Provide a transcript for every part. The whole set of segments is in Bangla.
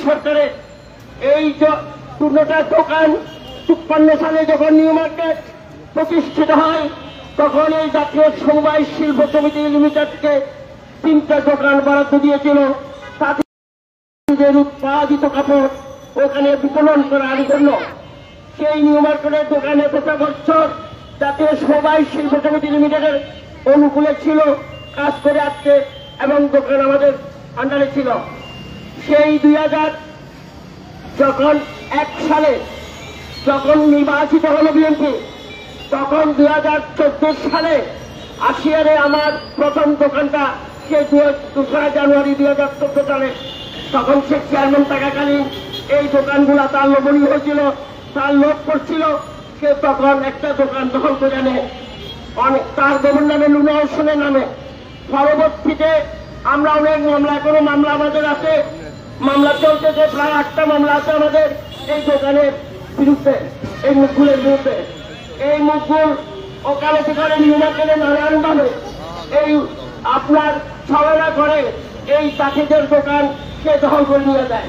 সরকারে এই 14টা দোকান 53 সালে যখন নিউ মার্কেট প্রতিষ্ঠিত হয় তখন এই জাতীয় সমবায় শিল্প সমিতি লিমিটেডকে 3টা দোকান বরাদ্দ দিয়েছিল তাদের উৎপাদিত কাপড় ওখানে বিপণন করার জন্য। সেই নিউ মার্কেটের দোকানে গোটা বছর জাতীয় সমবায় শিল্প সমিতি লিমিটেডের অনুকূলে ছিল, কাজ করে আসছে এবং দোকান আমাদের আন্ডারে ছিল। সেই 2000 যখন 1 সালে যখন নির্বাচিত হলো বিএনপি, তখন 2014 সালে আশিয়ারে আমার প্রথম দোকানটা সে 2রা জানুয়ারি 2014 সালে, তখন সে চেয়ারম্যান থাকাকালীন এই দোকানগুলা তার লোভনীয় হয়েছিল, তার লোভ করছিল। সে তখন একটা দোকান দখল করে নেয় অনেক তার দেবর নামে লুনা হোসেনের নামে। পরবর্তীতে আমরা অনেক মামলা, কোনো মামলা আমাদের আছে, মামলা চলতেছে, প্রায় 8টা মামলা আছে আমাদের এই দোকানের বিরুদ্ধে, এই মুখগুলের বিরুদ্ধে। এই মুখগুল ওকালতি করে নিউ মার্কেটে নানানভাবে এই আপনার ছড়ানা করে এই চাষিদের দোকান সে দখল করে নিয়ে যায়।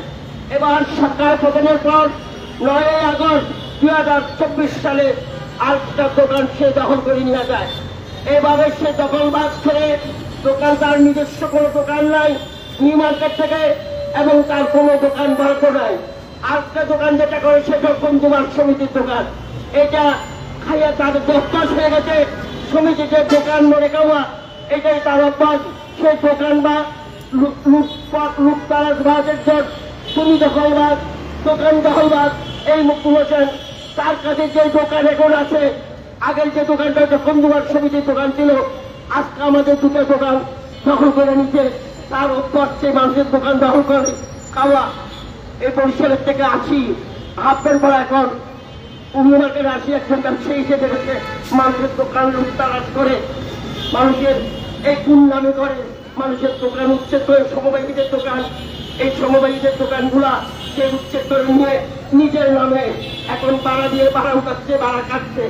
এবার সরকার পতনের পর 9 আগস্ট 2024 সালে আরেকটা দোকান সে দখল করে নিয়ে যায়। এভাবে সে দখলবাজ করে দোকান, তার নিজস্ব কোনো দোকান নাই নিউ মার্কেট থেকে এবং তার কোনো দোকান বরাদ্দ নাই। আরেকটা দোকান যেটা করে সেটা বন্ধুবান সমিতির দোকান, এটা খাইয়া তার দস্তাস হয়ে গেছে। সমিতিতে দোকান মনে খাওয়া এটাই তার অভ্যাস। সেই দোকান বা লুটতারাজবাজের জন্য তুমি দখলবাজ, দোকান দখলবাজ এই মুকুল হোসেন, তার কাছে যে দোকান এখন আছে, আগের যে দোকানটা বন্ধুবান সমিতির দোকান ছিল, আজকে আমাদের 2টা দোকান দখল করে নিচ্ছে। তার অভ্যাস সেই মানুষের দোকান দখল করে খাওয়া। এই বরিশালের থেকে আসি হাফের পর এখন নিউ মার্কেটে আসি একজন ব্যবসায়ী হিসেবে দেখে মানুষের দোকান লুটতারাজ করে, মানুষের এই কোন নামে করে মানুষের দোকান উচ্ছেদ করে সমবায়ীদের দোকান, এই সমবায়ীদের দোকানগুলা সে উচ্ছেদ করে নিয়ে নিজের নামে এখন ভাড়া দিয়ে ভাড়া উঠাচ্ছে, ভাড়া কাটছে।